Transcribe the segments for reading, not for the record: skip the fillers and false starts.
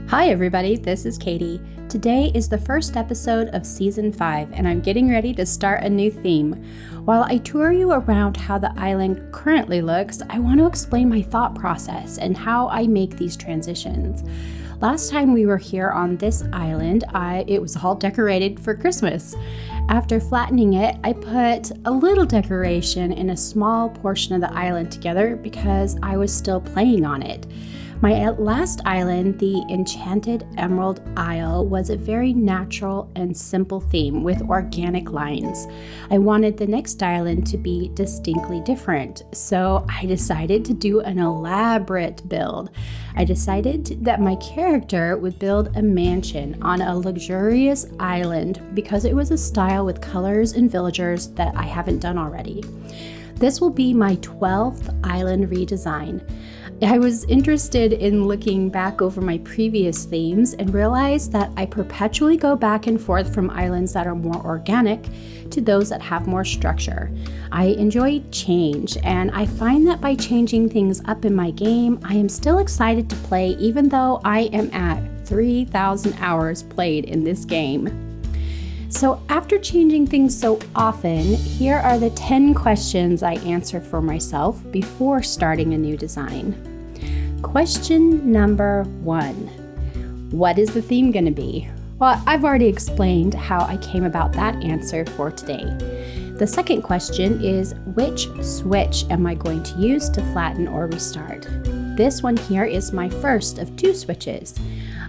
Hi everybody, this is Katie. Today is the first episode of Season 5 and I'm getting ready to start a new theme. While I tour you around how the island currently looks, I want to explain my thought process and how I make these transitions. Last time we were here on this island, it was all decorated for Christmas. After flattening it, I put a little decoration in a small portion of the island together because I was still playing on it. My last island, the Enchanted Emerald Isle, was a very natural and simple theme with organic lines. I wanted the next island to be distinctly different, so I decided to do an elaborate build. I decided that my character would build a mansion on a luxurious island because it was a style with colors and villagers that I haven't done already. This will be my 12th island redesign. I was interested in looking back over my previous themes and realized that I perpetually go back and forth from islands that are more organic to those that have more structure. I enjoy change, and I find that by changing things up in my game, I am still excited to play even though I am at 3,000 hours played in this game. So after changing things so often, here are the 10 questions I answer for myself before starting a new design. Question number 1. What is the theme going to be? Well, I've already explained how I came about that answer for today. The second question is, which switch am I going to use to flatten or restart? This one here is my first of 2 switches.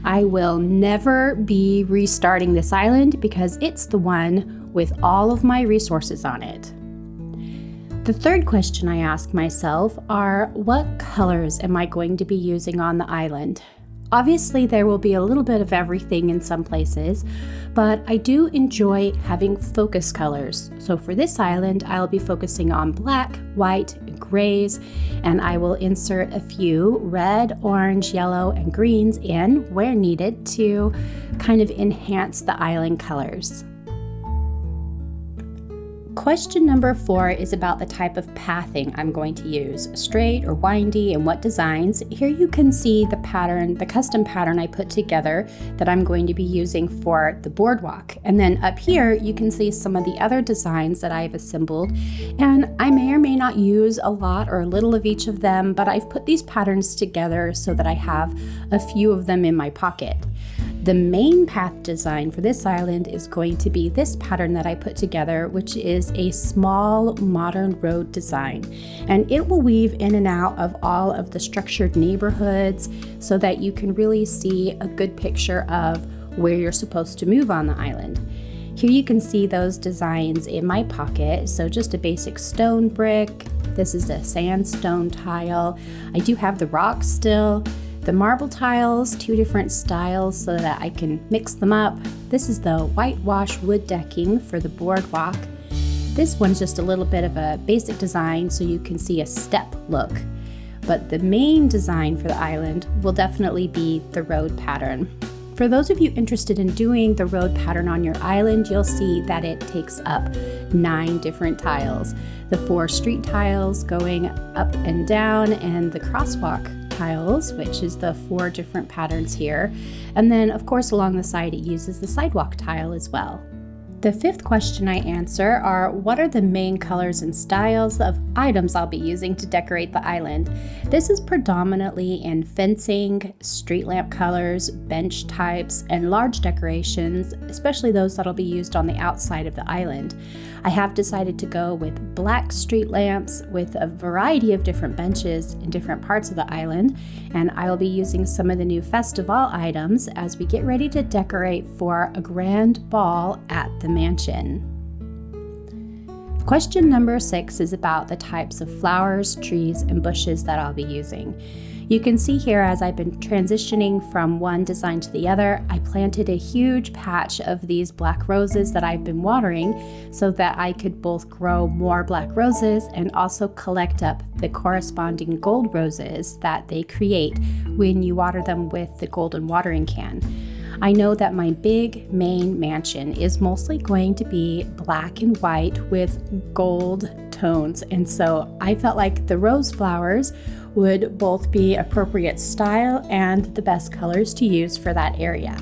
I will never be restarting this island because it's the one with all of my resources on it. The third question I ask myself are, what colors am I going to be using on the island? Obviously, there will be a little bit of everything in some places, but I do enjoy having focus colors. So for this island, I'll be focusing on black, white, grays, and I will insert a few red, orange, yellow, and greens in where needed to kind of enhance the island colors. Question number 4 is about the type of pathing I'm going to use, straight or windy, and what designs. Here you can see the pattern, the custom pattern I put together that I'm going to be using for the boardwalk. And then up here you can see some of the other designs that I've assembled, and I may or may not use a lot or a little of each of them, but I've put these patterns together so that I have a few of them in my pocket. The main path design for this island is going to be this pattern that I put together, which is a small modern road design. And it will weave in and out of all of the structured neighborhoods so that you can really see a good picture of where you're supposed to move on the island. Here you can see those designs in my pocket. So just a basic stone brick. This is a sandstone tile. I do have the rocks still. The marble tiles, 2 different styles so that I can mix them up. This is the whitewash wood decking for the boardwalk. This one's just a little bit of a basic design so you can see a step look. But the main design for the island will definitely be the road pattern. For those of you interested in doing the road pattern on your island, you'll see that it takes up 9 different tiles. The 4 street tiles going up and down, and the crosswalk tiles, which is the 4 different patterns here. And then of course along the side it uses the sidewalk tile as well. The 5th question I answer are, what are the main colors and styles of items I'll be using to decorate the island? This is predominantly in fencing, street lamp colors, bench types, and large decorations, especially those that'll be used on the outside of the island. I have decided to go with black street lamps with a variety of different benches in different parts of the island, and I will be using some of the new festival items as we get ready to decorate for a grand ball at the mansion. Question number 6 is about the types of flowers, trees, and bushes that I'll be using. You can see here as I've been transitioning from one design to the other, I planted a huge patch of these black roses that I've been watering so that I could both grow more black roses and also collect up the corresponding gold roses that they create when you water them with the golden watering can. I know that my big main mansion is mostly going to be black and white with gold tones. And so I felt like the rose flowers would both be appropriate style and the best colors to use for that area.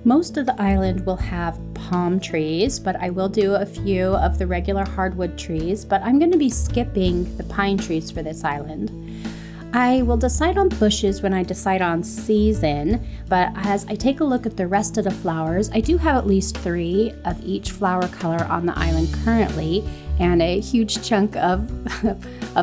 Most of the island will have palm trees, but I will do a few of the regular hardwood trees, but I'm going to be skipping the pine trees for this island. I will decide on bushes when I decide on season, but as I take a look at the rest of the flowers, I do have at least 3 of each flower color on the island currently, and a huge chunk of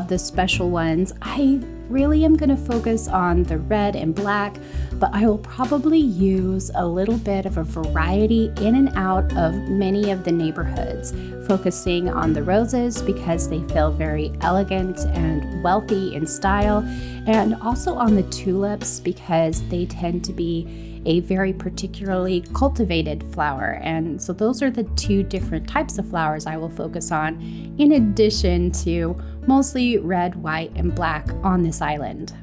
the special ones. I really am going to focus on the red and black, but I will probably use a little bit of a variety in and out of many of the neighborhoods, focusing on the roses because they feel very elegant and wealthy in style, and also on the tulips because they tend to be a very particularly cultivated flower. And so those are the 2 different types of flowers I will focus on, in addition to mostly red, white, and black on this island.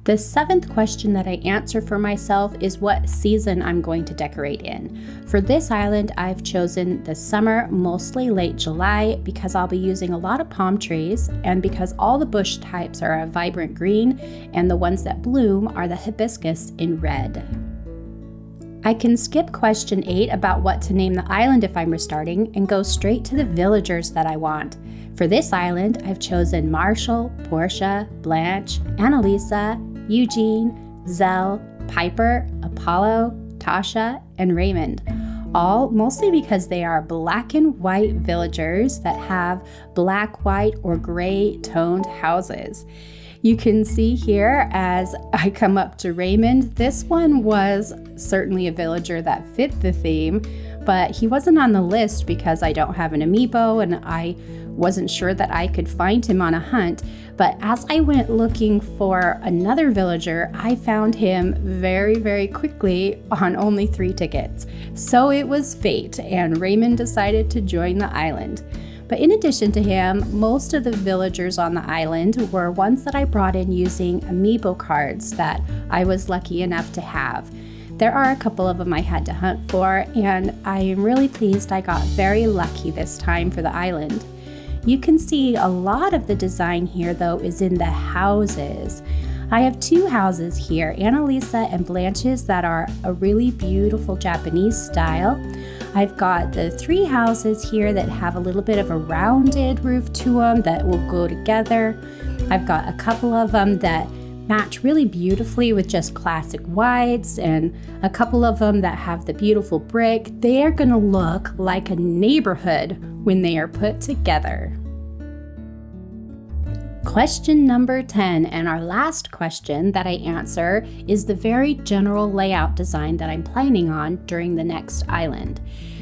The 7th question that I answer for myself is what season I'm going to decorate in. For this island, I've chosen the summer, mostly late July, because I'll be using a lot of palm trees and because all the bush types are a vibrant green and the ones that bloom are the hibiscus in red. I can skip question 8 about what to name the island if I'm restarting and go straight to the villagers that I want. For this island, I've chosen Marshall, Portia, Blanche, Annalisa, Eugene, Zell, Piper, Apollo, Tasha, and Raymond, all mostly because they are black and white villagers that have black, white, or gray toned houses. You can see here as I come up to Raymond, this one was certainly a villager that fit the theme, but he wasn't on the list because I don't have an amiibo and I wasn't sure that I could find him on a hunt. But as I went looking for another villager, I found him very, very quickly on only 3 tickets. So it was fate, and Raymond decided to join the island. But in addition to him, most of the villagers on the island were ones that I brought in using amiibo cards that I was lucky enough to have. There are a couple of them I had to hunt for, and I am really pleased I got very lucky this time for the island. You can see a lot of the design here though is in the houses. I have 2 houses here, Annalisa and Blanche's, that are a really beautiful Japanese style. I've got the 3 houses here that have a little bit of a rounded roof to them that will go together. I've got a couple of them that match really beautifully with just classic whites, and a couple of them that have the beautiful brick. They are going to look like a neighborhood when they are put together. Question number 10, and our last question that I answer, is the very general layout design that I'm planning on during the next island.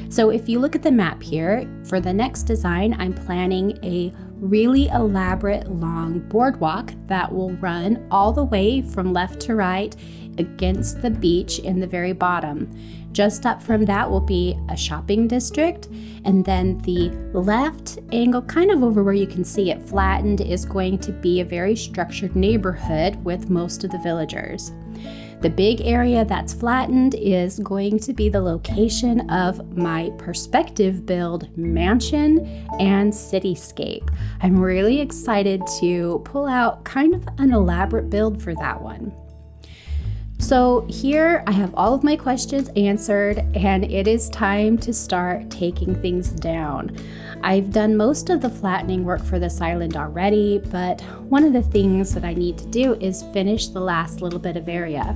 So if you look at the map here, for the next design, I'm planning a really elaborate long boardwalk that will run all the way from left to right against the beach in the very bottom. Just up from that will be a shopping district, and then the left angle, kind of over where you can see it flattened, is going to be a very structured neighborhood with most of the villagers. The big area that's flattened is going to be the location of my perspective build mansion and cityscape. I'm really excited to pull out kind of an elaborate build for that one. So here I have all of my questions answered, and it is time to start taking things down. I've done most of the flattening work for this island already, but one of the things that I need to do is finish the last little bit of area.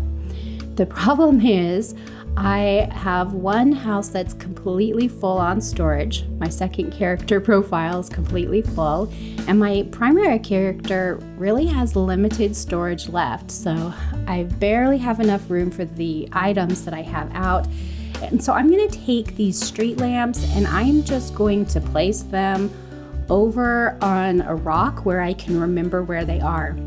The problem is I have one house that's completely full on storage. My second character profile is completely full, and my primary character really has limited storage left, so I barely have enough room for the items that I have out. And so I'm going to take these street lamps and I'm just going to place them over on a rock where I can remember where they are.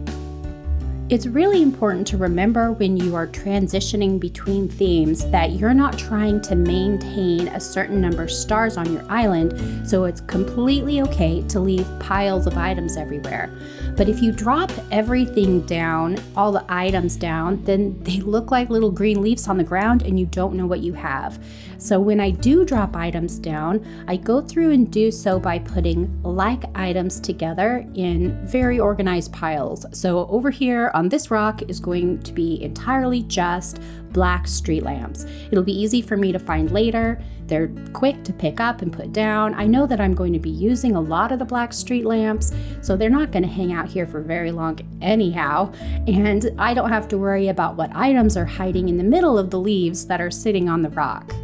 It's really important to remember when you are transitioning between themes that you're not trying to maintain a certain number of stars on your island, so it's completely okay to leave piles of items everywhere. But if you drop everything down, all the items down, then they look like little green leaves on the ground and you don't know what you have. So when I do drop items down, I go through and do so by putting like items together in very organized piles. So over here on this rock is going to be entirely just black street lamps. It'll be easy for me to find later. They're quick to pick up and put down. I know that I'm going to be using a lot of the black street lamps, so they're not going to hang out here for very long anyhow, and I don't have to worry about what items are hiding in the middle of the leaves that are sitting on the rock.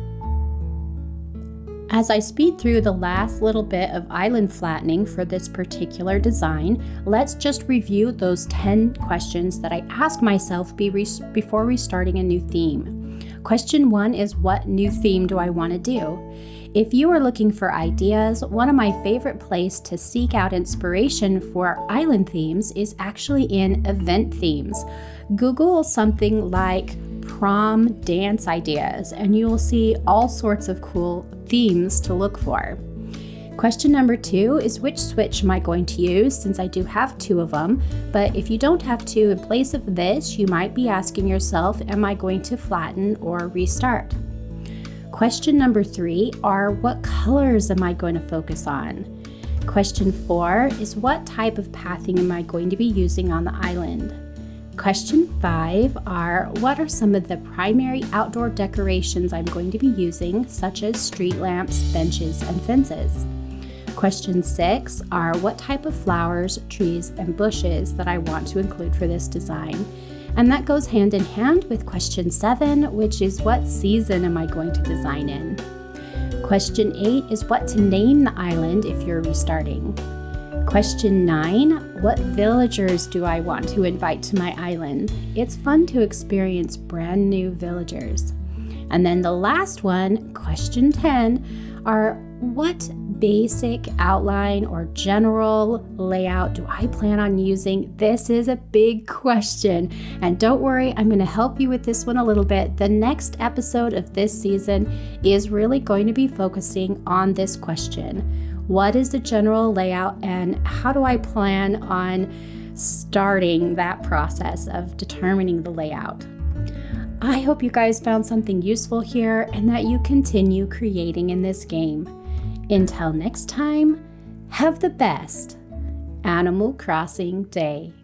As I speed through the last little bit of island flattening for this particular design, let's just review those 10 questions that I asked myself before restarting a new theme. Question 1 is, what new theme do I want to do? If you are looking for ideas, one of my favorite places to seek out inspiration for island themes is actually in event themes. Google something like prom dance ideas and you will see all sorts of cool themes to look for. Question number 2 is, which switch am I going to use, since I do have 2 of them, but if you don't have 2 in place of this, you might be asking yourself, am I going to flatten or restart? Question number 3 are, what colors am I going to focus on? Question 4 is, what type of pathing am I going to be using on the island? Question 5 are, what are some of the primary outdoor decorations I'm going to be using, such as street lamps, benches, and fences? Question 6 are, what type of flowers, trees, and bushes that I want to include for this design? And that goes hand in hand with question 7, which is, what season am I going to design in? Question 8 is, what to name the island if you're restarting? Question 9, what villagers do I want to invite to my island? It's fun to experience brand new villagers. And then the last one, question 10, are, what basic outline or general layout do I plan on using? This is a big question. And don't worry, I'm going to help you with this one a little bit. The next episode of this season is really going to be focusing on this question. What is the general layout and how do I plan on starting that process of determining the layout? I hope you guys found something useful here and that you continue creating in this game. Until next time, have the best Animal Crossing day.